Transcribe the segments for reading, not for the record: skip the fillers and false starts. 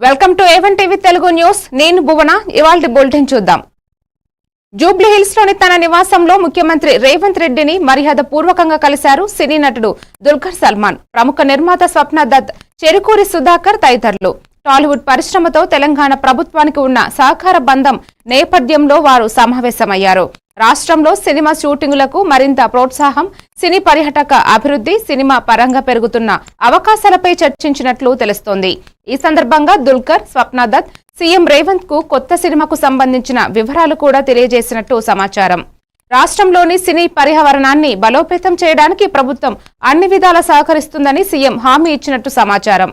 Welcome to A1 TV Telugu news. నేను భువన. ఇవాల్టి bulletin చూద్దాం. జూబ్లీ హిల్స్ లోని తన నివాసంలో ముఖ్యమంత్రి రేవంత్ రెడ్డిని మర్యాద పూర్వకంగా కలిశారు సినీ నటుడు దుల్కర్ సల్మాన్, ప్రముఖ నిర్మాత స్వప్న దత్, చెరుకూరి సుధాకర్ తదితరులు. టాలీవుడ్ పరిశ్రమతో తెలంగాణ ప్రభుత్వానికి ఉన్న సహకార బంధం నేపథ్యంలో వారు సమావేశమయ్యారు. రాష్ట్రంలో సినిమా షూటింగులకు మరింత ప్రోత్సాహం, సినీ పర్యాటక అభివృద్ధి, సినిమా పరంగా పెరుగుతున్న అవకాశాలపై చర్చించినట్లు తెలుస్తోంది. ఈ సందర్భంగా దుల్కర్, స్వప్న దత్ సీఎం రేవంత్ కు కొత్త సినిమాకు సంబంధించిన వివరాలు కూడా తెలియజేసినట్టు సమాచారం. రాష్ట్రంలోని సినీ పర్యావరణాన్ని బలోపేతం చేయడానికి ప్రభుత్వం అన్ని విధాలా సహకరిస్తుందని సీఎం హామీ ఇచ్చినట్టు సమాచారం.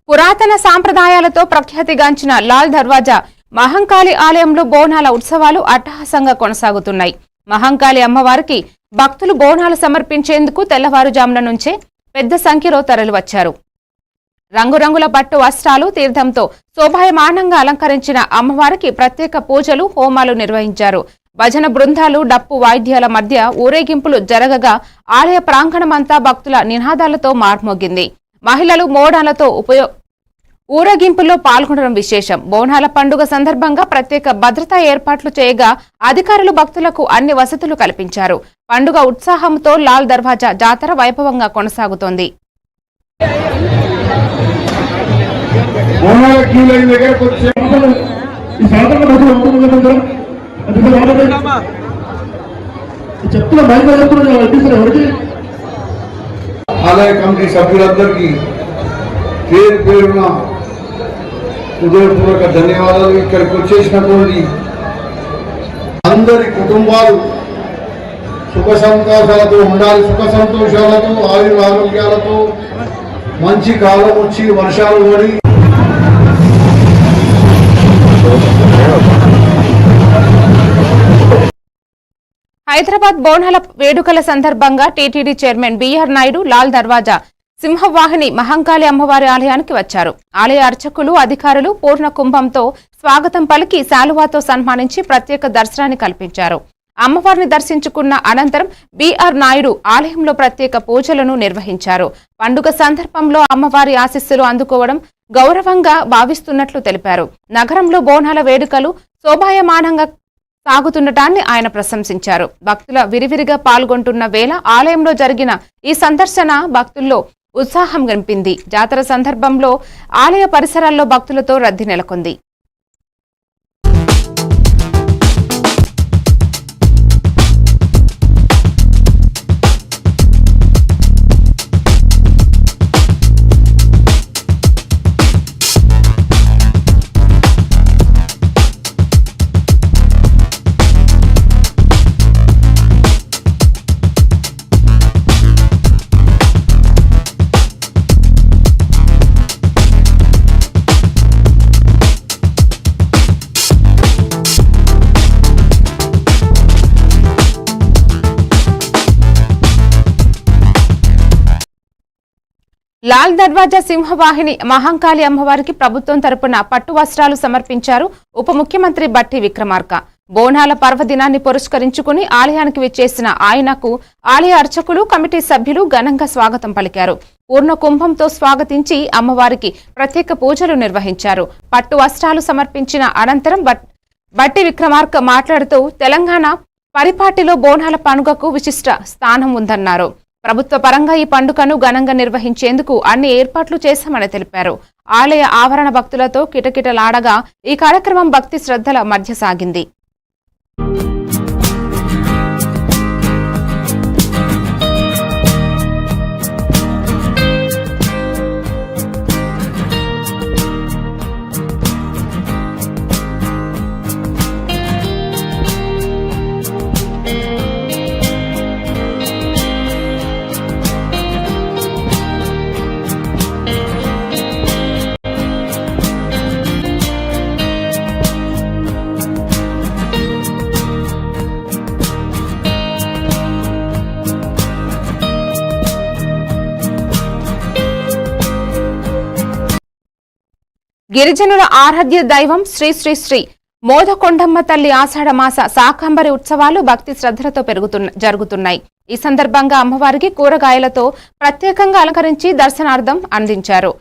పురాతన సాంప్రదాయాలతో ప్రఖ్యాతిగాంచిన లాల్ దర్వాజా మహంకాళి ఆలయంలో బోనాల ఉత్సవాలు అట్టహాసంగా కొనసాగుతున్నాయి. మహంకాళి అమ్మవారికి భక్తులు బోనాలు సమర్పించేందుకు తెల్లవారుజామున నుంచే పెద్ద సంఖ్యలో తరలివచ్చారు. రంగురంగుల పట్టు వస్త్రాలు, తీర్థంతో శోభాయమానంగా అలంకరించిన అమ్మవారికి ప్రత్యేక పూజలు, హోమాలు నిర్వహించారు. భజన బృందాలు, డప్పు వాయిద్యాల మధ్య ఊరేగింపులు జరగగా ఆలయ ప్రాంగణమంతా భక్తుల నినాదాలతో మార్మోగింది. మహిళలు బోనాలతో ఊరేగింపుల్లో పాల్గొనడం విశేషం. బోనాల పండుగ సందర్భంగా ప్రత్యేక భద్రతా ఏర్పాట్లు చేయగా అధికారులు భక్తులకు అన్ని వసతులు కల్పించారు. పండుగ ఉత్సాహంతో లాల్ దర్వాజా జాతర వైభవంగా కొనసాగుతోంది. ఆలయ కమిటీ సభ్యులందరికీ పేరు పేరున హృదయపూర్వక ధన్యవాదాలు. ఇక్కడికి వచ్చేసినటువంటి అందరి కుటుంబాలు సుఖ సంతోషాలతో ఉండాలి. సుఖ సంతోషాలతో, ఆయుర ఆరోగ్యాలతో మంచి కాలం వచ్చి వర్షాలు పడి హైదరాబాద్ బోనాల వేడుకల సందర్భంగా TTD chairman BR Naidu Lal Darwaza Simhavahini Mahankali అమ్మవారి ఆలయానికి వచ్చారు. ఆలయ అర్చకులు, అధికారులు పూర్ణ కుంభంతో స్వాగతం పలికి శాలువాతో సన్మానించి ప్రత్యేక దర్శనాన్ని కల్పించారు. అమ్మవారిని దర్శించుకున్న అనంతరం బిఆర్ నాయుడు ఆలయంలో ప్రత్యేక పూజలను నిర్వహించారు. పండుగ సందర్భంలో అమ్మవారి ఆశీస్సులు అందుకోవడం గౌరవంగా భావిస్తున్నట్లు తెలిపారు. నగరంలో బోనాల వేడుకలు శోభాయమానంగా సాగుతుండటాన్ని ఆయన ప్రశంసించారు. భక్తుల విరివిరిగా పాల్గొంటున్న వేళ ఆలయంలో జరిగిన ఈ సందర్శన భక్తుల్లో ఉత్సాహం గంపింది. జాతర సందర్భంలో ఆలయ పరిసరాల్లో భక్తులతో రద్దీ నెలకొంది. లాల్ దర్వాజా సింహవాహిని మహంకాళి అమ్మవారికి ప్రభుత్వం తరపున పట్టు వస్త్రాలు సమర్పించారు ఉప ముఖ్యమంత్రి బట్టి విక్రమార్క. బోనాల పర్వదినాన్ని పురస్కరించుకుని ఆలయానికి విచ్చేసిన ఆయనకు ఆలయ అర్చకులు, కమిటీ సభ్యులు ఘనంగా స్వాగతం పలికారు. పూర్ణ కుంభంతో స్వాగతించి అమ్మవారికి ప్రత్యేక పూజలు నిర్వహించారు. పట్టు వస్త్రాలు సమర్పించిన అనంతరం బట్టి విక్రమార్క మాట్లాడుతూ తెలంగాణ పరిపాటిలో బోనాల పండుగకు విశిష్ట స్థానం ఉందన్నారు. ప్రభుత్వ పరంగా ఈ పండుగను ఘనంగా నిర్వహించేందుకు అన్ని ఏర్పాట్లు చేశామని తెలిపారు. ఆలయ ఆవరణ భక్తులతో కిటకిటలాడగా ఈ కార్యక్రమం భక్తి శ్రద్ధల మధ్య సాగింది. గిరిజనుల ఆరాధ్య దైవం శ్రీ శ్రీ శ్రీ మోదకొండమ్మ తల్లి ఆషాఢ మాస శాకంబరి ఉత్సవాలు భక్తి శ్రద్ధలతో జరుగుతున్నాయి. ఈ సందర్భంగా అమ్మవారికి కూరగాయలతో ప్రత్యేకంగా అలంకరించి దర్శనార్థం అందించారు.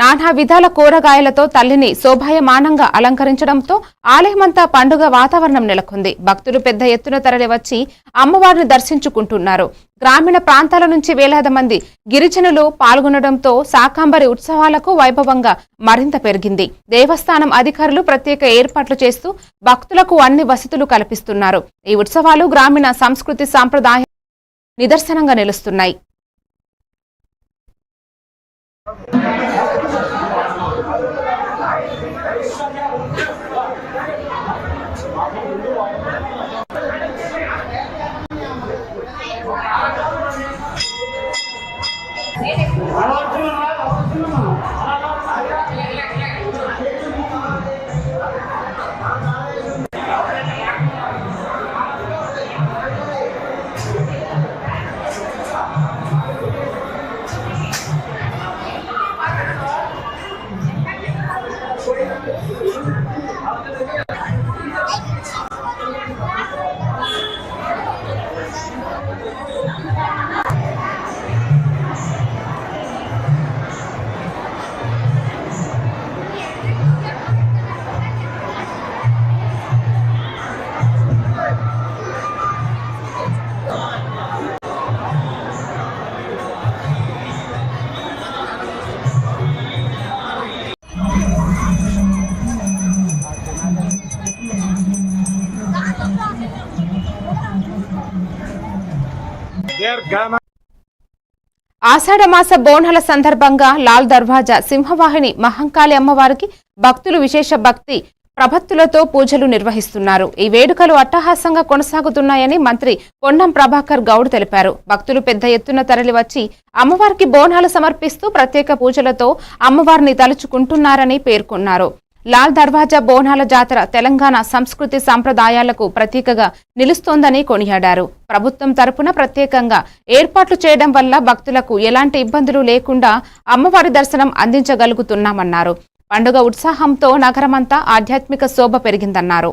నానా విధాల కూరగాయలతో తల్లిని శోభాయమానంగా అలంకరించడంతో ఆలయమంతా పండుగ వాతావరణం నెలకొంది. భక్తులు పెద్ద ఎత్తున తరలి వచ్చి అమ్మవారిని దర్శించుకుంటున్నారు. గ్రామీణ ప్రాంతాల నుంచి వేలాది మంది గిరిజనులు పాల్గొనడంతో శాకంబరి ఉత్సవాలకు వైభవంగా మరింత పెరిగింది. దేవస్థానం అధికారులు ప్రత్యేక ఏర్పాట్లు చేస్తూ భక్తులకు అన్ని వసతులు కల్పిస్తున్నారు. ఈ ఉత్సవాలు గ్రామీణ సంస్కృతి సాంప్రదాయ నిదర్శనంగా నిలుస్తున్నాయి. ఆషాఢ మాస బోనాల సందర్భంగా లాల్ దర్వాజా సింహవాహిని మహంకాళి అమ్మవారికి భక్తులు విశేష భక్తి ప్రభత్తులతో పూజలు నిర్వహిస్తున్నారు. ఈ వేడుకలు అట్టహాసంగా కొనసాగుతున్నాయని మంత్రి పొన్నం ప్రభాకర్ గౌడ్ తెలిపారు. భక్తులు పెద్ద ఎత్తున తరలి వచ్చి అమ్మవారికి బోనాలు సమర్పిస్తూ ప్రత్యేక పూజలతో అమ్మవారిని తలుచుకుంటున్నారని పేర్కొన్నారు. లాల్ దర్వాజా బోనాల జాతర తెలంగాణ సంస్కృతి సంప్రదాయాలకు ప్రతీకగా నిలుస్తోందని కొనియాడారు. ప్రభుత్వం తరపున ప్రత్యేకంగా ఏర్పాట్లు చేయడం వల్ల భక్తులకు ఎలాంటి ఇబ్బందులు లేకుండా అమ్మవారి దర్శనం అందించగలుగుతున్నామన్నారు. పండుగ ఉత్సాహంతో నగరమంతా ఆధ్యాత్మిక శోభ పెరిగిందన్నారు.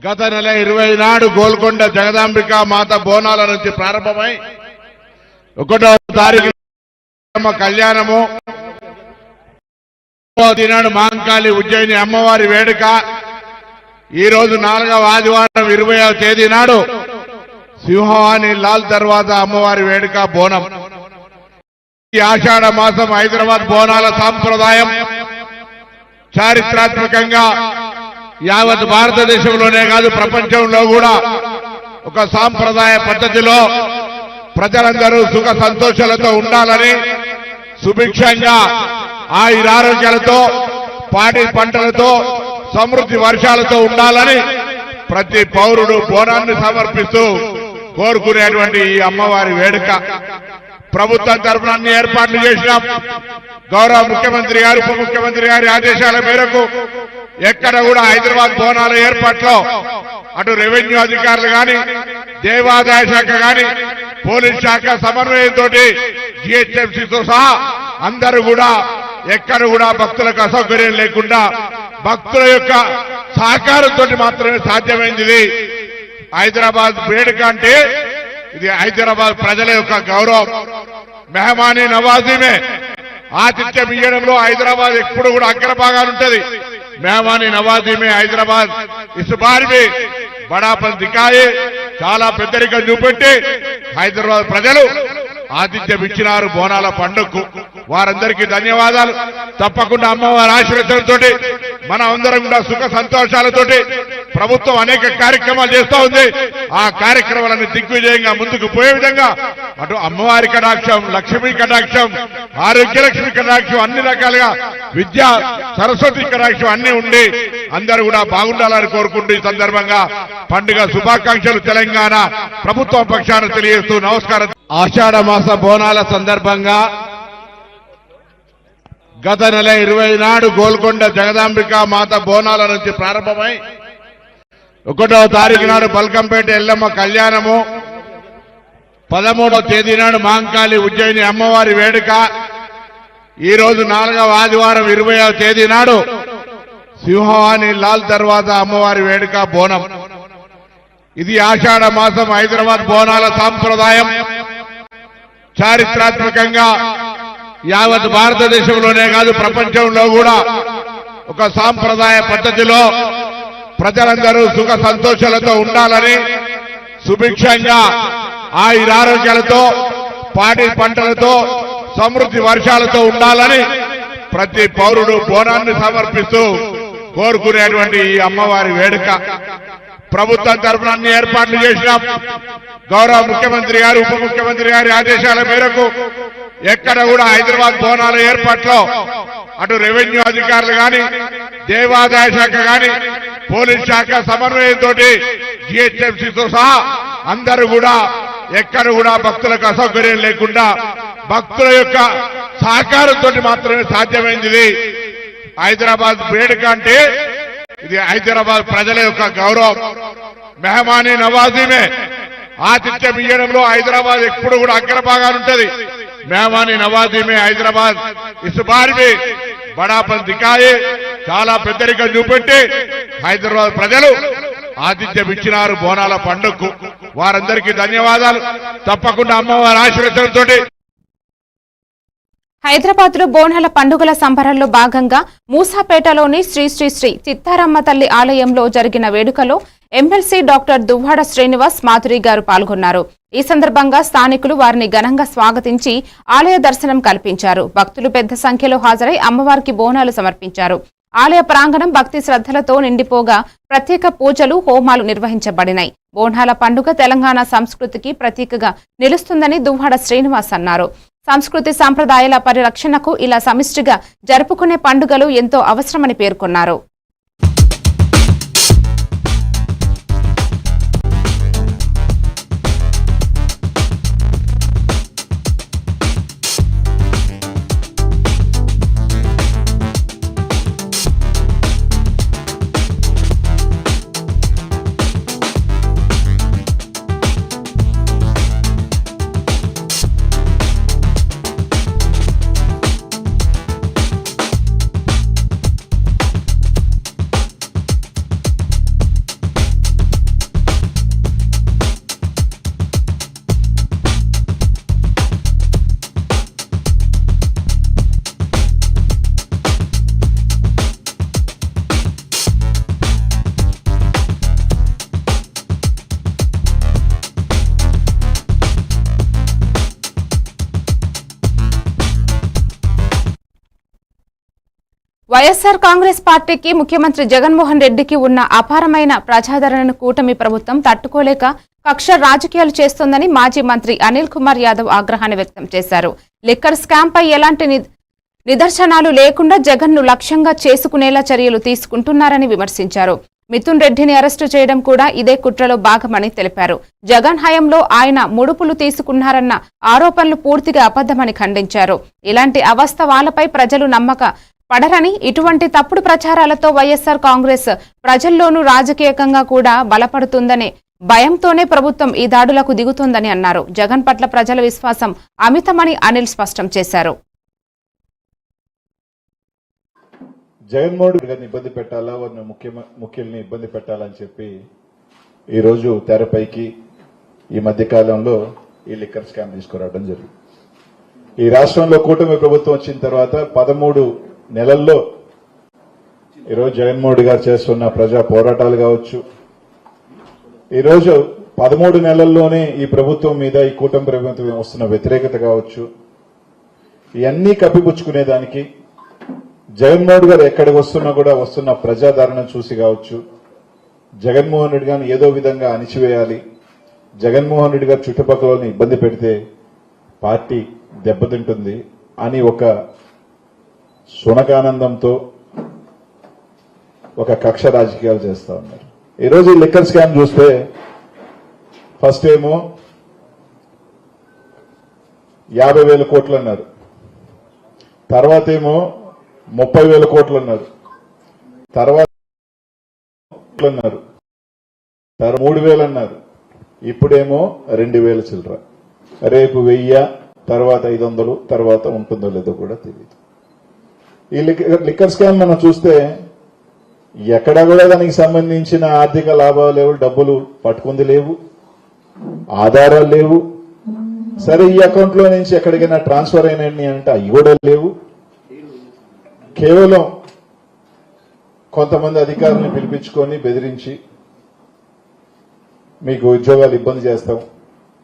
గత నెల 20 నాడు గోల్కొండ జగదాంబికా మాత బోనాల నుంచి ప్రారంభమై 1వ తారీఖు కళ్యాణము, నాడు మహంకాళి ఉజ్జయిని అమ్మవారి వేడుక, ఈ రోజు 4వ ఆదివారం 20వ తేదీ నాడు సింహవాణి లాల్ దర్వాజా అమ్మవారి వేడుక బోనం. ఈ ఆషాఢ మాసం హైదరాబాద్ బోనాల సాంప్రదాయం చారిత్రాత్మకంగా యావత్ భారతదేశంలోనే కాదు ప్రపంచంలో కూడా ఒక సాంప్రదాయ పద్ధతిలో ప్రజలందరూ సుఖ సంతోషాలతో ఉండాలని, సుభిక్షంగా ఆయురారోగ్యాలతో పాడి పంటలతో సమృద్ధి వర్షాలతో ఉండాలని ప్రతి పౌరుడు బోనాన్ని సమర్పిస్తూ కోరుకునేటువంటి ఈ అమ్మవారి వేడుక ప్రభుత్వం తరఫున అన్ని ఏర్పాట్లు చేసినాం. గౌరవ ముఖ్యమంత్రి గారు, ఉప ముఖ్యమంత్రి గారి ఆదేశాల మేరకు ఎక్కడ కూడా హైదరాబాద్ బోనాల ఏర్పాట్లో అటు రెవెన్యూ అధికారులు గాని, దేవాదాయ శాఖ గాని, పోలీస్ శాఖ సమన్వయంతో జిహెచ్ఎంసీతో సహా అందరూ కూడా ఎక్కడ కూడా భక్తులకు అసౌకర్యం లేకుండా భక్తుల యొక్క సహకారంతో మాత్రమే సాధ్యమైంది. హైదరాబాద్ వేడుక అంటే ఇది హైదరాబాద్ ప్రజల యొక్క గౌరవం. మెహమానీ నవాజీమే ఆతిథ్యం ఇయ్యడంలో హైదరాబాద్ ఎప్పుడు కూడా అగ్రభాగానుంటది. మెహమానీ నవాజీమే హైదరాబాద్ ఇస్ బార్ भी బడాపన్ దికాయే, చాలా పెద్దరికం చూపెట్టి హైదరాబాద్ ప్రజలు ఆతిథ్యం ఇచ్చినారు బోనాల పండుగకు. వారందరికీ ధన్యవాదాలు. తప్పకుండా అమ్మవారి ఆశీర్వాదంతో మన అందరం కూడా సుఖ సంతోషాలతోటి ప్రభుత్వం అనేక కార్యక్రమాలు చేస్తూ ఉంది. ఆ కార్యక్రమాలను దిగ్విజయంగా ముందుకు పోయే విధంగా అటు అమ్మవారి కటాక్షం, లక్ష్మీ కటాక్షం, ఆరోగ్యలక్ష్మి కటాక్షం, అన్ని రకాలుగా విద్యా సరస్వతి కటాక్షం అన్ని ఉండి అందరూ కూడా బాగుండాలని కోరుకుంటూ ఈ సందర్భంగా పండుగ శుభాకాంక్షలు తెలంగాణ ప్రభుత్వం పక్షాన తెలియజేస్తూ నమస్కారం. ఆషాఢ మాస బోనాల సందర్భంగా గత నెల 20 నాడు గోల్కొండ జగదాంబికా మాత బోనాల నుంచి ప్రారంభమై 1వ తారీఖు నాడు బల్కంపేట ఎల్లమ్మ కళ్యాణము, 13వ తేదీ నాడు మహంకాళి ఉజ్జయిని అమ్మవారి వేడుక, ఈ రోజు 4వ ఆదివారం 20వ తేదీ నాడు సింహవాణి లాల్ దర్వాజా అమ్మవారి వేడుక బోనం. ఇది ఆషాఢ మాసం హైదరాబాద్ బోనాల సాంప్రదాయం. చారిత్రాత్మకంగా యావత్ భారతదేశంలోనే కాదు ప్రపంచంలో కూడా ఒక సాంప్రదాయ పద్ధతిలో ప్రజలందరూ సుఖ సంతోషాలతో ఉండాలని, సుభిక్షంగా ఆయురారోగ్యాలతో, పాడి పంటలతో, సమృద్ధి వర్షాలతో ఉండాలని ప్రతి పౌరుడు బోనాన్ని సమర్పిస్తూ కోరుకునేటువంటి ఈ అమ్మవారి వేడుక ప్రభుత్వం తరఫున అన్ని ఏర్పాట్లు చేసినాం. గౌరవ ముఖ్యమంత్రి గారు, ఉప ముఖ్యమంత్రి గారి ఆదేశాల మేరకు ఎక్కడ కూడా హైదరాబాద్ బోనాల ఏర్పాట్లో అటు రెవెన్యూ అధికారులు గాని, దేవాదాయ శాఖ గాని, పోలీస్ శాఖ సమన్వయంతో జిహెచ్ఎంసీతో సహా అందరూ కూడా ఎక్కడ కూడా భక్తులకు అసౌకర్యం లేకుండా భక్తుల యొక్క సహకారంతో మాత్రమే సాధ్యమైంది. హైదరాబాద్ వేడుక అంటే ఇది హైదరాబాద్ ప్రజల యొక్క గౌరవం. మెహమానీ నవాజీమే ఆతిథ్యం ఇయ్యడంలో హైదరాబాద్ ఎప్పుడు కూడా అగ్రభాగానుంటది. మెహమానీ నవాజీమే హైదరాబాద్ ఇస్ బార్ भी బడాపన్ దికాయే, చాలా పెద్దరికం చూపెట్టి హైదరాబాద్ ప్రజలు ఆతిథ్యం ఇచ్చినారు బోనాల పండుగకు. వారందరికీ ధన్యవాదాలు. తప్పకుండా అమ్మవారి ఆశీర్వాదంతో హైదరాబాద్ లో బోనాల పండుగల సంబరాల్లో భాగంగా మూసాపేటలోని శ్రీ శ్రీ శ్రీ చిత్తారమ్మ తల్లి ఆలయంలో జరిగిన వేడుకలో ఎమ్మెల్సీ డాక్టర్ దువ్వాడ శ్రీనివాస్ మాధురి గారు పాల్గొన్నారు. ఈ సందర్భంగా స్థానికులు వారిని ఘనంగా స్వాగతించి ఆలయ దర్శనం కల్పించారు. భక్తులు పెద్ద సంఖ్యలో హాజరై అమ్మవారికి బోనాలు సమర్పించారు. ఆలయ ప్రాంగణం భక్తి శ్రద్ధలతో నిండిపోగా ప్రత్యేక పూజలు, హోమాలు నిర్వహించబడినాయి. బోనాల పండుగ తెలంగాణ సంస్కృతికి ప్రతీకగా నిలుస్తుందని దువ్వాడ శ్రీనివాస్ అన్నారు. సంస్కృతి సంప్రదాయాల పరిరక్షణకు ఇలా సమిష్టిగా జరుపుకునే పండుగలు ఎంతో అవసరమని పేర్కొన్నారు. వైఎస్ఆర్ కాంగ్రెస్ పార్టీకి ముఖ్యమంత్రి జగన్మోహన్ రెడ్డికి ఉన్న అపారమైన ప్రజాదరణను కూటమి ప్రభుత్వం తట్టుకోలేక కక్ష రాజకీయాలు చేస్తోందని మాజీ మంత్రి అనిల్ కుమార్ యాదవ్ ఆగ్రహాన్ని వ్యక్తం చేశారు. లిక్కర్ స్కామ్ పై ఎలాంటి నిదర్శనాలు లేకుండా జగన్ను లక్ష్యంగా చేసుకునేలా చర్యలు తీసుకుంటున్నారని విమర్శించారు. మిథున్ రెడ్డిని అరెస్టు చేయడం కూడా ఇదే కుట్రలో భాగమని తెలిపారు. జగన్ హయాంలో ఆయన ముడుపులు తీసుకున్నారన్న ఆరోపణలు పూర్తిగా అబద్దమని ఖండించారు. ఇలాంటి అవాస్తవాలపై ప్రజలు నమ్మక పడరని, ఇటువంటి తప్పుడు ప్రచారాలతో వైఎస్ఆర్ కాంగ్రెస్ ప్రజల్లోనూ రాజకీయంగా కూడా బలపడుతుందనే భయంతోనే ప్రభుత్వం ఈ దాడులకు దిగుతోందని అన్నారు. జగన్ పట్ల ప్రజల విశ్వాసం అమితమని అనిల్ స్పష్టం చేశారు. జగన్మోహన్ గారిని ఇబ్బంది పెట్టాలా, వారిని ముఖ్యుల్ని ఇబ్బంది పెట్టాలని చెప్పి ఈరోజు తెరపైకి ఈ మధ్య కాలంలో ఈ లిక్కర్ స్కామ్ తీసుకురావడం జరిగింది. ఈ రాష్ట్రంలో కూటమి ప్రభుత్వం వచ్చిన తర్వాత 13 నెలల్లో ఈరోజు జగన్మోహన్ గారు చేస్తున్న ప్రజా పోరాటాలు కావచ్చు, ఈరోజు 13 నెలల్లోనే ఈ ప్రభుత్వం మీద, ఈ కూటమి ప్రభుత్వం వస్తున్న వ్యతిరేకత కావచ్చు, ఇవన్నీ కప్పిపుచ్చుకునేదానికి జగన్మోహన్ గారు ఎక్కడికి వస్తున్నా కూడా వస్తున్న ప్రజాదరణను చూసి కావచ్చు, జగన్మోహన్ రెడ్డి గారిని ఏదో విధంగా అణిచివేయాలి, జగన్మోహన్ రెడ్డి గారు చుట్టుపక్కల ఇబ్బంది పెడితే పార్టీ దెబ్బతింటుంది అని ఒక సునకానందంతో ఒక కక్ష రాజకీయాలు చేస్తా ఉన్నారు. ఈరోజు ఈ లిక్కర్ స్కామ్ చూస్తే ఫస్ట్ ఏమో 50,000 కోట్లు అన్నారు, తర్వాత ఏమో 30,000 కోట్లు అన్నారు, తర్వాత 3,000 అన్నారు, ఇప్పుడేమో 2,000 చిల్లర. రేపు 1000, తర్వాత 500, తర్వాత ఉంటుందో లేదో కూడా తెలియదు. ఈ లిక్కర్ స్కామ్ మనం చూస్తే ఎక్కడా కూడా దానికి సంబంధించిన ఆర్థిక లాభాలు లేవు, డబ్బులు పట్టుకుంది లేవు, ఆధారాలు లేవు. సరే ఈ అకౌంట్ లో నుంచి ఎక్కడికైనా ట్రాన్స్ఫర్ అయినాయి అంటే అవి కూడా లేవు. కేవలం కొంతమంది అధికారులను పిలిపించుకొని బెదిరించి మీకు ఉద్యోగాలు ఇబ్బంది చేస్తాం,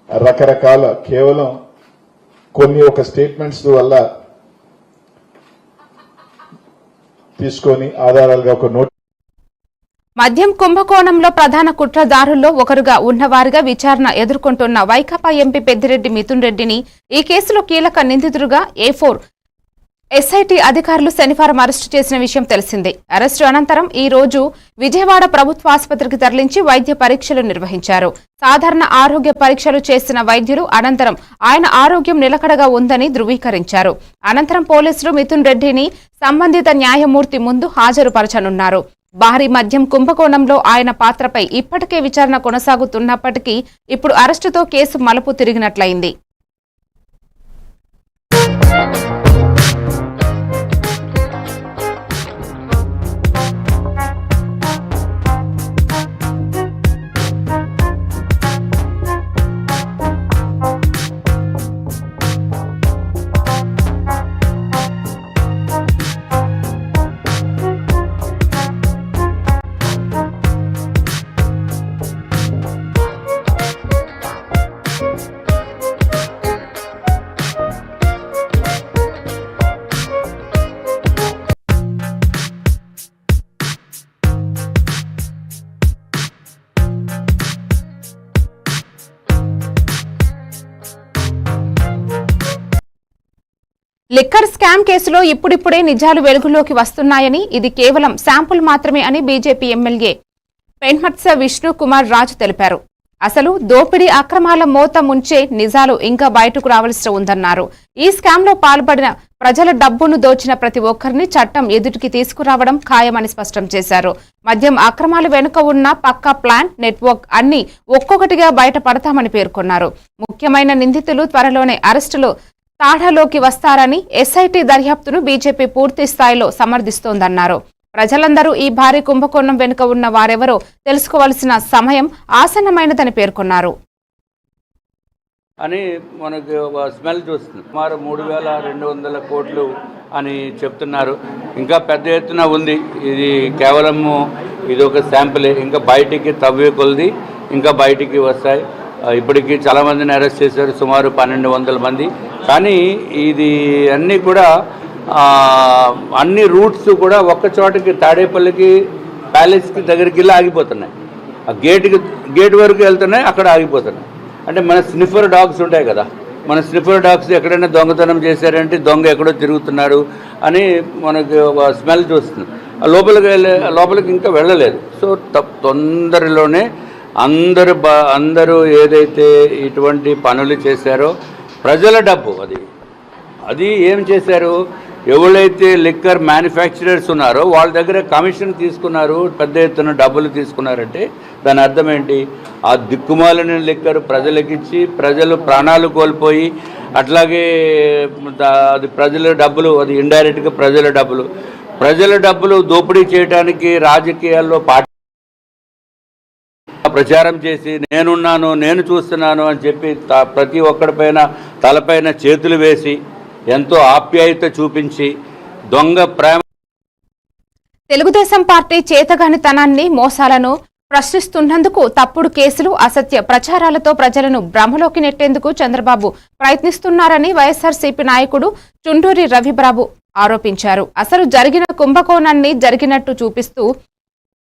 రకరకాల కేవలం కొన్ని ఒక స్టేట్మెంట్స్ వల్ల తీసుకొని ఆధారాలుగా ఒక నోట్. మద్యం కుంభకోణంలో ప్రధాన కుట్రదారుల్లో ఒకరుగా ఉన్నవారుగా విచారణ ఎదుర్కొంటున్న వైకాపా ఎంపీ పెద్దిరెడ్డి మిథున్ రెడ్డిని ఈ కేసులో కీలక నిందితుడుగా A4 SIT అధికారులు శనివారం అరెస్టు చేసిన విషయం తెలిసిందే. అరెస్టు అనంతరం ఈ రోజు విజయవాడ ప్రభుత్వ ఆసుపత్రికి తరలించి వైద్య పరీక్షలు నిర్వహించారు. సాధారణ ఆరోగ్య పరీక్షలు చేసిన వైద్యులు అనంతరం ఆయన ఆరోగ్యం నిలకడగా ఉందని ధృవీకరించారు. అనంతరం పోలీసులు మిథున్ రెడ్డిని సంబంధిత న్యాయమూర్తి ముందు హాజరుపరచనున్నారు. భారీ మద్యం కుంభకోణంలో ఆయన పాత్రపై ఇప్పటికే విచారణ కొనసాగుతున్నప్పటికీ ఇప్పుడు అరెస్టుతో కేసు మలుపు తిరిగినట్లయింది. లిక్కర్ స్కామ్ కేసులో ఇప్పుడిప్పుడే నిజాలు వెలుగులోకి వస్తున్నాయని, ఇది కేవలం శాంపుల్ మాత్రమే అని బీజేపీ ఎమ్మెల్యే పెన్మత్స విష్ణు కుమార్ రాజు తెలిపారు. అసలు దోపిడీ అక్రమాల మోత ముంచే నిజాలు ఇంకా బయటకు రావాల్సి ఉందన్నారు. ఈ స్కామ్లో పాల్పడిన ప్రజల డబ్బును దోచిన ప్రతి ఒక్కరిని చట్టం ఎదుటికి తీసుకురావడం ఖాయమని స్పష్టం చేశారు. మద్యం అక్రమాల వెనుక ఉన్న పక్కా ప్లాన్, నెట్వర్క్ అన్ని ఒక్కొక్కటిగా బయటపడతామని పేర్కొన్నారు. ముఖ్యమైన నిందితులు త్వరలోనే అరెస్టులు తాడాలోకి వస్తారని SIT దర్యాప్తును బీజేపీ పూర్తి స్థాయిలో సమర్థిస్తోందన్నారు. ప్రజలందరూ ఈ భారీ కుంభకోణం వెనుక ఉన్న వారెవరో తెలుసుకోవాల్సిన సమయం ఆసన్నమైనదని పేర్కొన్నారు. అని మనకి ఒక స్మెల్ చూస్తుంది. సుమారు 3200 కోట్లు అని చెప్తున్నారు. ఇంకా పెద్ద ఎత్తున ఉంది. ఇది కేవలము ఇది ఒక శాంపులే. ఇంకా బయటికి తవ్వే కొలది ఇంకా బయటికి వస్తాయి. ఇప్పటికీ చాలామందిని అరెస్ట్ చేశారు, సుమారు 1200 మంది. కానీ ఇది అన్నీ కూడా అన్ని రూట్స్ కూడా ఒక్క చోటకి తాడేపల్లికి ప్యాలెస్కి దగ్గరికి వెళ్ళి ఆగిపోతున్నాయి. ఆ గేట్ వరకు వెళ్తున్నాయి, అక్కడ ఆగిపోతున్నాయి. అంటే మన స్నిఫర్ డాగ్స్ ఉంటాయి కదా, మన స్నిఫర్ డాగ్స్ ఎక్కడైనా దొంగతనం చేశారంటే దొంగ ఎక్కడో తిరుగుతున్నాడు అని మనకి ఒక స్మెల్ చూస్తుంది. లోపలికి ఇంకా వెళ్ళలేదు. సో తొందరలోనే అందరూ ఏదైతే ఇటువంటి పనులు చేశారో ప్రజల డబ్బు అది ఏం చేశారు, ఎవరైతే లిక్కర్ మ్యానుఫ్యాక్చరర్స్ ఉన్నారో వాళ్ళ దగ్గర కమిషన్ తీసుకున్నారు, పెద్ద ఎత్తున డబ్బులు తీసుకున్నారంటే దాని అర్థం ఏంటి? ఆ దిక్కుమాలిన లిక్కర్ ప్రజలకిచ్చి ప్రజలు ప్రాణాలు కోల్పోయి, అట్లాగే అది ప్రజల డబ్బులు, అది ఇండైరెక్ట్గా ప్రజల డబ్బులు దోపిడీ చేయడానికి రాజకీయాల్లో ప్రచారం చేసి నేనున్నాను, నేను చూస్తున్నాను అని చెప్పి ప్రతి ఒక్కడిపైన తలపైన చేతులు వేసి ఎంతో ఆప్యాయత చూపించి దొంగ ప్రేమ. తెలుగుదేశం పార్టీ చేతగానితనాన్ని, మోసాలను ప్రశ్నిస్తున్నందుకు తప్పుడు కేసులు, అసత్య ప్రచారాలతో ప్రజలను భ్రమలోకి నెట్టేందుకు చంద్రబాబు ప్రయత్నిస్తున్నారని వైఎస్ఆర్సీపీ నాయకుడు చుండూరి రవిబాబు ఆరోపించారు. అసలు జరిగిన కుంభకోణాన్ని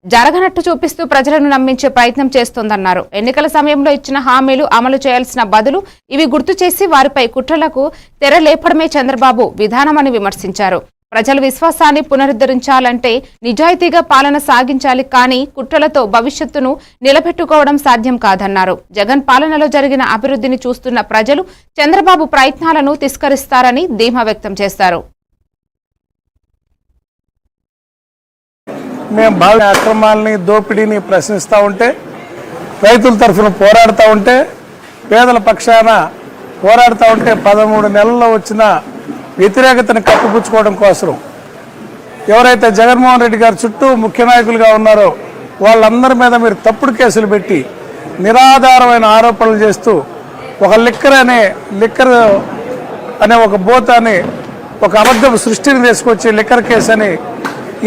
జరగనట్టు చూపిస్తూ ప్రజలను నమ్మించే ప్రయత్నం చేస్తోందన్నారు. ఎన్నికల సమయంలో ఇచ్చిన హామీలు అమలు చేయాల్సిన బదులు ఇవి గుర్తు చేసి వారిపై కుట్రలకు తెరలేపడమే చంద్రబాబు విధానమని విమర్శించారు. ప్రజల విశ్వాసాన్ని పునరుద్ధరించాలంటే నిజాయితీగా పాలన సాగించాలి, కానీ కుట్రలతో భవిష్యత్తును నిలబెట్టుకోవడం సాధ్యం కాదన్నారు. జగన్ పాలనలో జరిగిన అభివృద్ధిని చూస్తున్న ప్రజలు చంద్రబాబు ప్రయత్నాలను తిరస్కరిస్తారని ధీమా వ్యక్తం చేశారు. మేము బాగా అక్రమాలని, దోపిడీని ప్రశ్నిస్తూ ఉంటే, రైతుల తరఫున పోరాడుతూ ఉంటే, పేదల పక్షాన పోరాడుతూ ఉంటే 13 నెలల్లో వచ్చిన వ్యతిరేకతను కప్పిపుచ్చుకోవడం కోసం ఎవరైతే జగన్మోహన్ రెడ్డి గారి చుట్టూ ముఖ్య నాయకులుగా ఉన్నారో వాళ్ళందరి మీద మీరు తప్పుడు కేసులు పెట్టి నిరాధారమైన ఆరోపణలు చేస్తూ ఒక లిక్కర్ అనే ఒక బోతాన్ని ఒక అబద్ధపు సృష్టిని తీసుకొచ్చి లిక్కర్ కేసు అని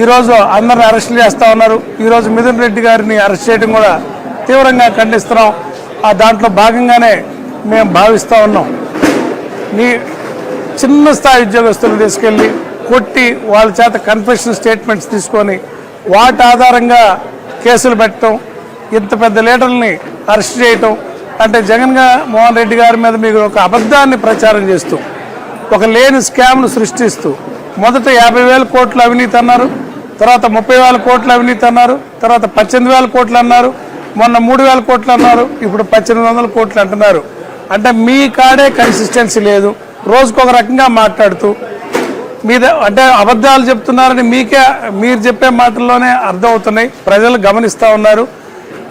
ఈరోజు అందరిని అరెస్ట్ చేస్తూ ఉన్నారు. ఈరోజు మిథున్ రెడ్డి గారిని అరెస్ట్ చేయడం కూడా తీవ్రంగా ఖండిస్తున్నాం. దాంట్లో భాగంగానే మేము భావిస్తూ ఉన్నాం. చిన్న స్థాయి ఉద్యోగస్తులను తీసుకెళ్ళి కొట్టి వాళ్ళ చేత కన్ఫెషన్ స్టేట్మెంట్స్ తీసుకొని వాటి ఆధారంగా కేసులు పెట్టడం, ఇంత పెద్ద లీడర్ని అరెస్ట్ చేయటం అంటే జగన్మోహన్ రెడ్డి గారి మీద మీకు ఒక అబద్ధాన్ని ప్రచారం చేస్తూ ఒక లేని స్కామ్ను సృష్టిస్తూ మొదట 50,000 కోట్ల అవినీతి అన్నారు, తర్వాత 30,000 కోట్ల అవినీతి అన్నారు, తర్వాత 18,000 కోట్లు అన్నారు, మొన్న 3,000 కోట్లు అన్నారు, ఇప్పుడు 1,800 కోట్లు అంటున్నారు. అంటే మీ కాడే కన్సిస్టెన్సీ లేదు. రోజుకొక రకంగా మాట్లాడుతూ మీద అంటే అబద్ధాలు చెప్తున్నారని మీరు చెప్పే మాటల్లోనే అర్థమవుతున్నాయి. ప్రజలు గమనిస్తూ ఉన్నారు.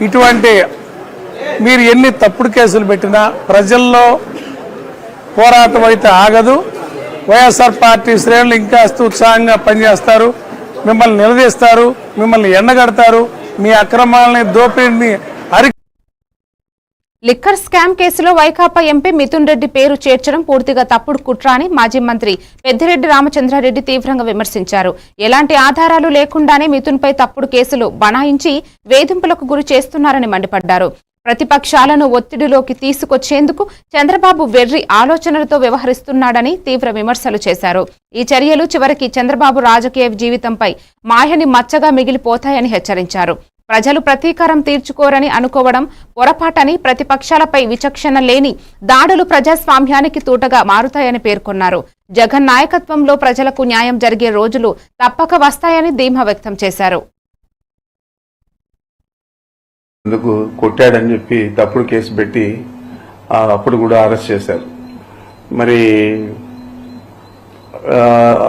ఇటువంటి మీరు ఎన్ని తప్పుడు కేసులు పెట్టినా ప్రజల్లో పోరాటం అయితే ఆగదు. వైఎస్ఆర్ పార్టీ శ్రేణులు ఇంకా ఉత్సాహంగా పనిచేస్తారు, మిమ్మల్ని నిలదీస్తారు, మిమ్మల్ని ఎండగడతారు, మీ అక్రమాలని దోపిడీని లిక్కర్ స్కామ్ కేసులో వైకాపా ఎంపీ మిథున్ రెడ్డి పేరు చేర్చడం పూర్తిగా తప్పుడు కుట్ర అని మాజీ మంత్రి పెద్దిరెడ్డి రామచంద్రారెడ్డి తీవ్రంగా విమర్శించారు. ఎలాంటి ఆధారాలు లేకుండానే మిథున్పై తప్పుడు కేసులు బనాయించి వేధింపులకు గురి చేస్తున్నారని మండిపడ్డారు. ప్రతిపక్షాలను ఒత్తిడిలోకి తీసుకొచ్చేందుకు చంద్రబాబు వెర్రి ఆలోచనలతో వ్యవహరిస్తున్నాడని తీవ్ర విమర్శలు చేశారు. ఈ చర్యలు చివరికి చంద్రబాబు రాజకీయ జీవితంపై మాయని మచ్చగా మిగిలిపోతాయని హెచ్చరించారు. ప్రజలు ప్రతీకారం తీర్చుకోరని అనుకోవడం పొరపాటని, ప్రతిపక్షాలపై విచక్షణ లేని దాడులు ప్రజాస్వామ్యానికి తూటగా మారుతాయని పేర్కొన్నారు. జగన్ నాయకత్వంలో ప్రజలకు న్యాయం జరిగే రోజులు తప్పక వస్తాయని ధీమా వ్యక్తం చేశారు. అందుకు కొట్టాడని చెప్పి తప్పుడు కేసు పెట్టి అప్పుడు కూడా అరెస్ట్ చేశారు. మరి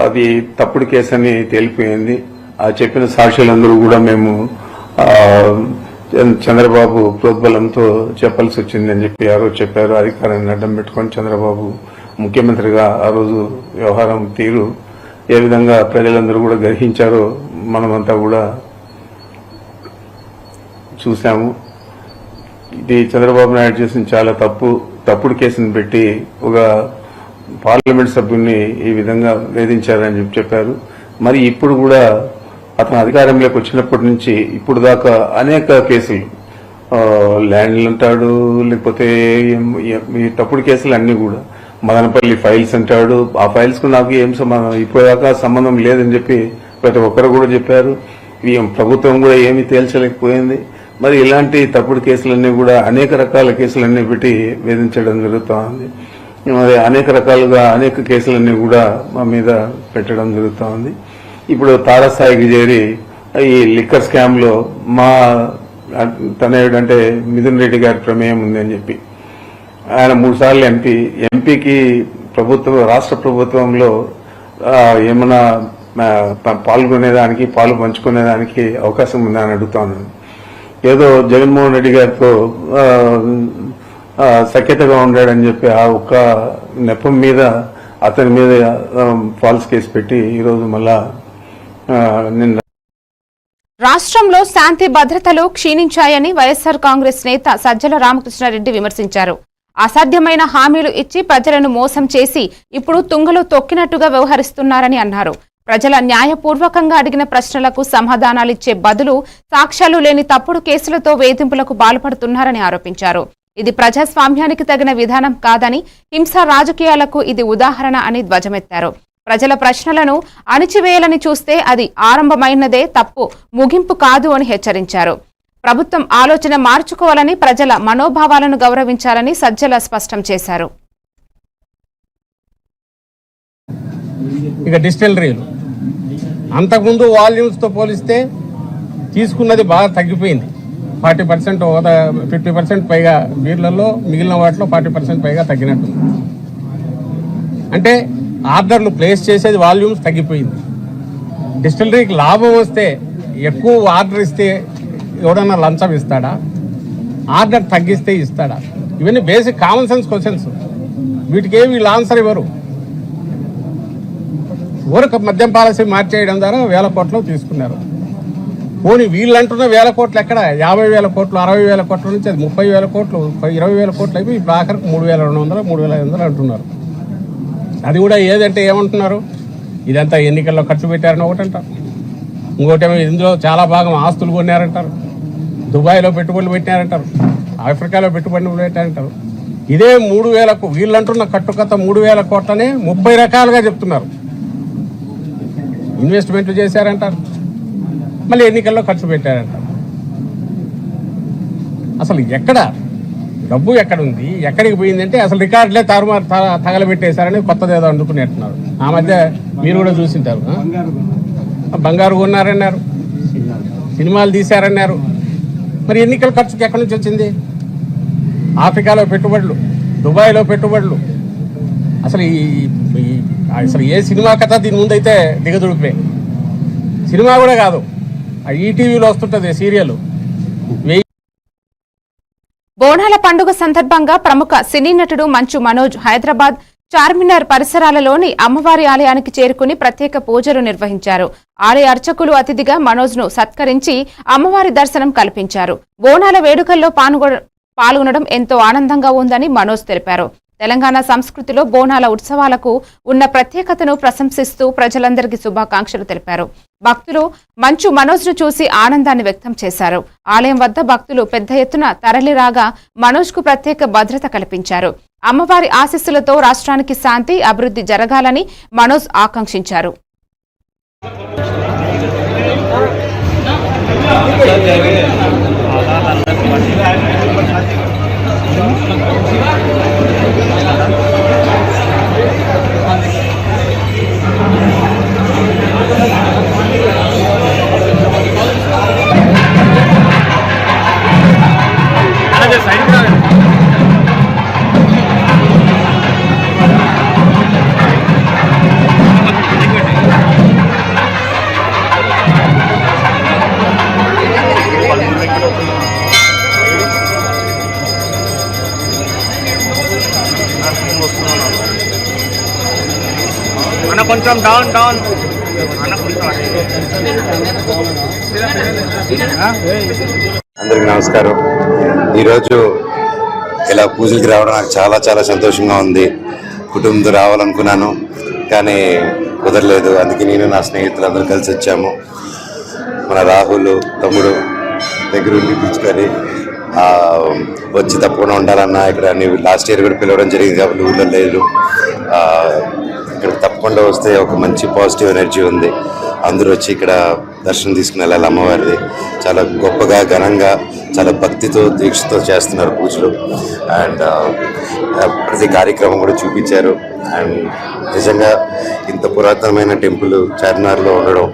అది తప్పుడు కేసు అని తేలిపోయింది. ఆ చెప్పిన సాక్షులందరూ కూడా మేము చంద్రబాబు ప్రోద్బలంతో చెప్పాల్సి వచ్చిందని చెప్పి ఆ రోజు చెప్పారు. అధికారాన్ని అడ్డం పెట్టుకొని చంద్రబాబు ముఖ్యమంత్రిగా ఆ రోజు వ్యవహారం తీరు ఏ విధంగా ప్రజలందరూ కూడా గ్రహించారో మనమంతా కూడా చూశాము. ఇది చంద్రబాబు నాయుడు చేసిన చాలా తప్పుడు కేసును పెట్టి ఒక పార్లమెంట్ సభ్యుల్ని ఈ విధంగా వేధించారని చెప్పారు. మరి ఇప్పుడు కూడా అతను అధికారంలోకి వచ్చినప్పటి నుంచి ఇప్పుడు దాకా అనేక కేసులు ల్యాండ్లు అంటాడు, లేకపోతే ఈ తప్పుడు కేసులు అన్ని కూడా మదనపల్లి ఫైల్స్ అంటాడు. ఆ ఫైల్స్ కు నాకు ఏం సంబంధం, ఇప్పటిదాకా సంబంధం లేదని చెప్పి ప్రతి ఒక్కరు కూడా చెప్పారు. ప్రభుత్వం కూడా ఏమీ తేల్చలేకపోయింది. మరి ఇలాంటి తప్పుడు కేసులన్నీ కూడా అనేక రకాల కేసులన్నీ పెట్టి వేధించడం జరుగుతూ ఉంది. మరి అనేక రకాలుగా అనేక కేసులన్నీ కూడా మా మీద పెట్టడం జరుగుతూ ఉంది. ఇప్పుడు తారస్థాయికి చేరి ఈ లిక్కర్ స్కామ్ లో మా తనయుడు అంటే మిథున్ రెడ్డి గారి ప్రమేయం ఉందని చెప్పి ఆయన 3 సార్లు ఎంపీకి రాష్ట్ర ప్రభుత్వంలో ఏమైనా పాల్గొనేదానికి పాలు పంచుకునేదానికి అవకాశం ఉందని అడుగుతాను. ఏదో జగన్మోహన్ రెడ్డి గారితో సఖ్యతగా ఉండాడని చెప్పి ఆ ఒక్క నెపం మీద అతని మీద ఫాల్స్ కేసు పెట్టి ఈరోజు మళ్ళా నిన్న రాష్ట్రంలో శాంతి భద్రతలు క్షీణించాయని వైఎస్సార్ కాంగ్రెస్ నేత సజ్జల రామకృష్ణారెడ్డి విమర్శించారు. అసాధ్యమైన హామీలు ఇచ్చి ప్రజలను మోసం చేసి ఇప్పుడు తుంగలో తొక్కినట్టుగా వ్యవహరిస్తున్నారని అన్నారు. ప్రజల న్యాయపూర్వకంగా అడిగిన ప్రశ్నలకు సమాధానాలిచ్చే బదులు సాక్ష్యాలు లేని తప్పుడు కేసులతో వేధింపులకు పాల్పడుతున్నారని ఆరోపించారు. ఇది ప్రజాస్వామ్యానికి తగిన విధానం కాదని, హింసా రాజకీయాలకు ఇది ఉదాహరణ అని ధ్వజమెత్తారు. ప్రజల ప్రశ్నలను అణిచివేయాలని చూస్తే అది ఆరంభమైనదే తప్పు, ముగింపు కాదు అని హెచ్చరించారు. ప్రభుత్వం ఆలోచన మార్చుకోవాలని, ప్రజల మనోభావాలను గౌరవించాలని సజ్జల స్పష్టం చేశారు. ఇక డిస్టిలరీలు అంతకుముందు వాల్యూమ్స్తో పోలిస్తే తీసుకున్నది బాగా తగ్గిపోయింది. 40% 50% పైగా బీర్లలో, మిగిలిన వాటిలో 40% పైగా తగ్గినట్టుంది. అంటే ఆర్డర్లు ప్లేస్ చేసేది వాల్యూమ్స్ తగ్గిపోయింది. డిస్టిలరీకి లాభం వస్తే ఎక్కువ ఆర్డర్ ఇస్తే ఎవడన్నా లంచం ఇస్తాడా? ఆర్డర్ తగ్గిస్తే ఇస్తాడా? ఇవన్నీ బేసిక్ కామన్ సెన్స్ క్వశ్చన్స్. వీటికి ఏమి వీళ్ళు ఆన్సర్ ఇవ్వరు. ఊరకు మద్యం పాలసీ మార్చేయడం ద్వారా 1000 కోట్లు తీసుకున్నారు. పోనీ వీళ్ళు అంటున్న 1000 కోట్లు ఎక్కడ? 50,000 కోట్లు, 60,000 కోట్ల నుంచి అది 30,000 కోట్లు, 20,000 కోట్లు అయిపోయి ఇప్పుడు ఆఖరికి 3,200, 3,500 అంటున్నారు. అది కూడా ఏదంటే ఏమంటున్నారు? ఇదంతా ఎన్నికల్లో ఖర్చు పెట్టారని ఒకటంటారు, ఇంకోటేమో ఇందులో చాలా భాగం ఆస్తులు కొన్నారంటారు, దుబాయ్లో పెట్టుబడులు పెట్టారంటారు, ఆఫ్రికాలో పెట్టుబడులు పెట్టారంటారు. ఇదే 3,000 వీళ్ళు అంటున్న కట్టుకథ 3,000 కోట్లనే 30 రకాలుగా చెప్తున్నారు. ఇన్వెస్ట్మెంట్లు చేశారంటారు, మళ్ళీ ఎన్నికల్లో ఖర్చు పెట్టారంటారు. అసలు ఎక్కడ డబ్బు ఎక్కడ ఉంది, ఎక్కడికి పోయిందంటే అసలు రికార్డులే తారుమారు తగలబెట్టేశారని కొత్తది ఏదో అందుకునేట్టున్నారు. ఆ మధ్య మీరు కూడా చూసింటారు, బంగారు కొన్నారన్నారు, సినిమాలు తీశారన్నారు. మరి ఎన్నికల ఖర్చుకి ఎక్కడి నుంచి వచ్చింది? ఆఫ్రికాలో పెట్టుబడులు, దుబాయ్లో పెట్టుబడులు. అసలు అసలు ఏ సినిమా కథ దీని ముందైతే దిగదుడిపే. సినిమా కూడా కాదు, ఈటీవీలో వస్తుంటుంది సీరియల్. బోనాల పండుగ సందర్భంగా ప్రముఖ సినీ నటుడు మంచు మనోజ్ హైదరాబాద్ చార్మినార్ పరిసరాలలోని అమ్మవారి ఆలయానికి చేరుకుని ప్రత్యేక పూజలు నిర్వహించారు. ఆలయ అర్చకులు అతిథిగా మనోజ్ ను సత్కరించి అమ్మవారి దర్శనం కల్పించారు. బోనాల వేడుకల్లో పాల్గొనడం ఎంతో ఆనందంగా ఉందని మనోజ్ తెలిపారు. తెలంగాణ సంస్కృతిలో బోనాల ఉత్సవాలకు ఉన్న ప్రత్యేకతను ప్రశంసిస్తూ ప్రజలందరికీ శుభాకాంక్షలు తెలిపారు. భక్తులు మంచు మనోజ్ ను చూసి ఆనందాన్ని వ్యక్తం చేశారు. ఆలయం వద్ద భక్తులు పెద్ద ఎత్తున తరలిరాగా మనోజ్ కు ప్రత్యేక భద్రత కల్పించారు. అమ్మవారి ఆశీస్సులతో రాష్ట్రానికి శాంతి, అభివృద్ధి జరగాలని మనోజ్ ఆకాంక్షించారు. కొంచెం డౌన్ అందరికి నమస్కారం. ఈరోజు ఇలా పూజలకి రావడం నాకు చాలా చాలా సంతోషంగా ఉంది. కుటుంబంతో రావాలనుకున్నాను కానీ కుదరలేదు. అందుకే నేను నా స్నేహితులు అందరూ కలిసి వచ్చాము. మన రాహుల్ తమ్ముడు దగ్గరుండి పిలుచుకొని వచ్చి తప్పకుండా ఉండాలన్నా ఇక్కడ లాస్ట్ ఇయర్ కూడా పిలవడం జరిగింది కాబట్టి ఊళ్ళో లేదు. ఇక్కడ తప్పకుండా వస్తే ఒక మంచి పాజిటివ్ ఎనర్జీ ఉంది. అందరూ వచ్చి ఇక్కడ దర్శనం తీసుకుని వెళ్ళాలి. అమ్మవారిది చాలా గొప్పగా, ఘనంగా, చాలా భక్తితో, దీక్షతో చేస్తున్నారు పూజలు. అండ్ ప్రతి కార్యక్రమం కూడా చూపించారు. అండ్ నిజంగా ఇంత పురాతనమైన టెంపుల్ చార్మినార్లో ఉండడం,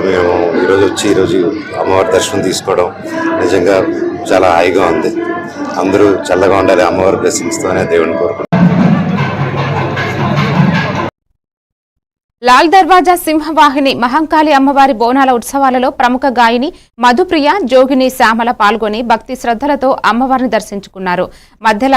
మేము ఈరోజు అమ్మవారి దర్శనం తీసుకోవడం నిజంగా చాలా హాయిగా ఉంది. అందరూ చల్లగా ఉండాలి, అమ్మవారి బ్లెస్సింగ్స్తోనే దేవుని కోరుకుంటున్నాను. లాల్ దర్వాజా సింహవాహిని మహంకాళి అమ్మవారి బోనాల ఉత్సవాలలో ప్రముఖ గాయని మధుప్రియ, జోగిని శ్యామల పాల్గొని భక్తి శ్రద్ధలతో అమ్మవారిని దర్శించుకున్నారు. మధ్యల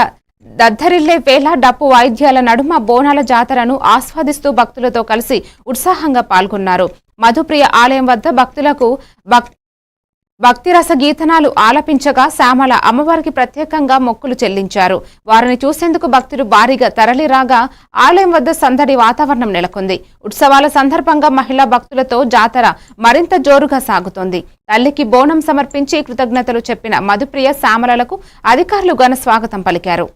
దద్దరిల్లే వేళ డప్పు వాయిద్యాల నడుమ బోనాల జాతరను ఆస్వాదిస్తూ భక్తులతో కలిసి ఉత్సాహంగా పాల్గొన్నారు. మధుప్రియ ఆలయం వద్ద భక్తులకు భక్తిరస గీతనాలు ఆలపించగా శ్యామల అమ్మవారికి ప్రత్యేకంగా మొక్కులు చెల్లించారు. వారిని చూసేందుకు భక్తులు భారీగా తరలిరాగా ఆలయం వద్ద సందడి వాతావరణం నెలకొంది. ఉత్సవాల సందర్భంగా మహిళా భక్తులతో జాతర మరింత జోరుగా సాగుతోంది. తల్లికి బోనం సమర్పించి కృతజ్ఞతలు చెప్పిన మధుప్రియ, శ్యామలకు అధికారులు ఘన స్వాగతం పలికారు.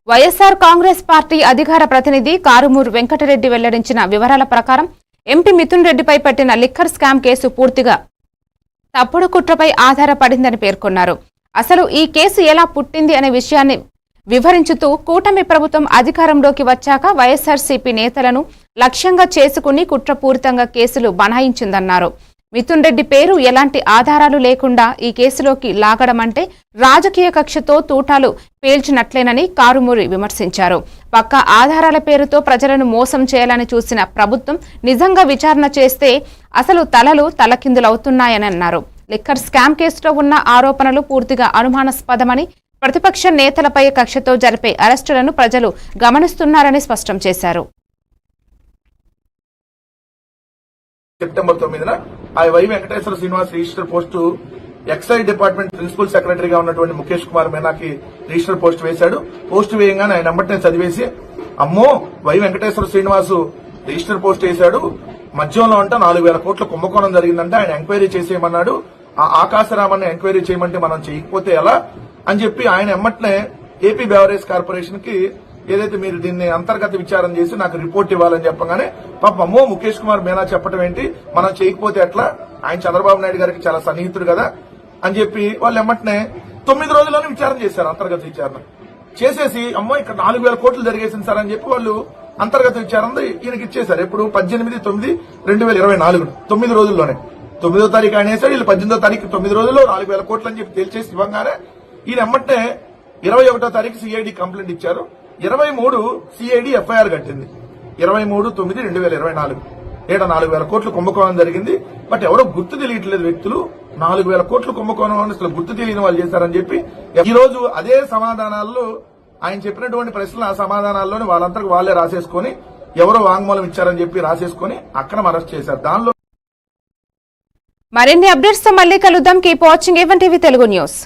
వైఎస్ఆర్ కాంగ్రెస్ పార్టీ అధికార ప్రతినిధి కారుమూరు వెంకటరెడ్డి వెల్లడించిన వివరాల ప్రకారం ఎంపీ మిథున్ రెడ్డిపై పెట్టిన లిక్కర్ స్కామ్ కేసు పూర్తిగా తప్పుడు కుట్రపై ఆధారపడిందని పేర్కొన్నారు. అసలు ఈ కేసు ఎలా పుట్టింది అనే విషయాన్ని వివరించుతూ కూటమి ప్రభుత్వం అధికారంలోకి వచ్చాక వైఎస్ఆర్సీపీ నేతలను లక్ష్యంగా చేసుకుని కుట్రపూరితంగా కేసులు బనాయించిందన్నారు. మిథున్ రెడ్డి పేరు ఎలాంటి ఆధారాలు లేకుండా ఈ కేసులోకి లాగడమంటే రాజకీయ కక్షతో తూటాలు పేల్చినట్లేనని కారుమూరి విమర్శించారు. పక్కా ఆధారాల పేరుతో ప్రజలను మోసం చేయాలని చూసిన ప్రభుత్వం నిజంగా విచారణ చేస్తే అసలు తలలు తలకిందులవుతున్నాయని అన్నారు. లిక్కర్ స్కామ్ కేసులో ఉన్న ఆరోపణలు పూర్తిగా అనుమానాస్పదమని, ప్రతిపక్ష నేతలపై కక్షతో జరిపే అరెస్టులను ప్రజలు గమనిస్తున్నారని స్పష్టం చేశారు. సెప్టెంబర్ 9న Y Venkateswara Srinivas register post excise department principal సెక్రటరీగా ఉన్నటువంటి ముఖేష్ కుమార్ మీనాకి రిజిస్టర్ పోస్ట్ వేశాడు. పోస్ట్ వేయంగానే ఆయన వెంబటనే చదివేసి, అమ్మో Y Venkateswara Srinivasu register post వేశాడు, మధ్యంలో అంట 4,000 కోట్ల కుంభకోణం జరిగిందంటే ఆయన ఎంక్వైరీ చేసేయమన్నాడు, ఆ ఆకాశరామన్ని ఎంక్వైరీ చేయమంటే మనం చేయకపోతే ఎలా అని చెప్పి ఆయన ఎమ్మటనే ఏపీ బెవరేజ్ కార్పొరేషన్ కి ఏదైతే మీరు దీన్ని అంతర్గత విచారణ చేసి నాకు రిపోర్ట్ ఇవ్వాలని చెప్పగానే పాప అమ్మో ముఖేష్ కుమార్ మీనా చెప్పడం ఏంటి, మనం చేయకపోతే ఎట్లా, ఆయన చంద్రబాబు నాయుడు గారికి చాలా సన్నిహితుడు కదా అని చెప్పి వాళ్ళు ఎమ్మటనే 9 రోజుల్లోనే విచారణ చేశారు. అంతర్గత విచారణ చేసేసి అమ్మో ఇక్కడ 4,000 కోట్లు జరిగేసింది సార్ అని చెప్పి వాళ్ళు అంతర్గత విచారణ ఈయనకి ఇచ్చేశారు. ఎప్పుడు 18/9/2024 9 రోజుల్లోనే 9వ తారీఖు ఆయన వేశాడు. వీళ్ళు 18వ తారీఖు 9 రోజుల్లో 4,000 కోట్లు అని చెప్పి తేల్చేసి ఇవ్వగానే ఈయన ఎమ్మటనే 21వ తారీఖు సిఐడి కంప్లైంట్ ఇచ్చారు. 23 సిఐడి ఎఫ్ఐఆర్ కట్టింది. 23/9/2024 ఏట 4,000 కోట్ల కుంభకోణం జరిగింది. బట్ ఎవరో గుర్తు తెలియట్లేదు వ్యక్తులు, 4,000 కోట్ల కుంభకోణం అసలు గుర్తు తెలియని వాళ్ళు చేశారని చెప్పి ఈ రోజు అదే సమాధానాల్లో ఆయన చెప్పినటువంటి ప్రశ్నలు ఆ సమాధానాల్లోనే వాళ్ళంతకు వాళ్లే రాసేసుకుని ఎవరో వాంగ్మూలం ఇచ్చారని చెప్పి రాసేసుకుని అక్రమ అరెస్ట్ చేశారు. దానిలో మరిన్ని అప్డేట్స్ తో మళ్ళీ కలుద్దాం. Keep watching A1 TV Telugu news.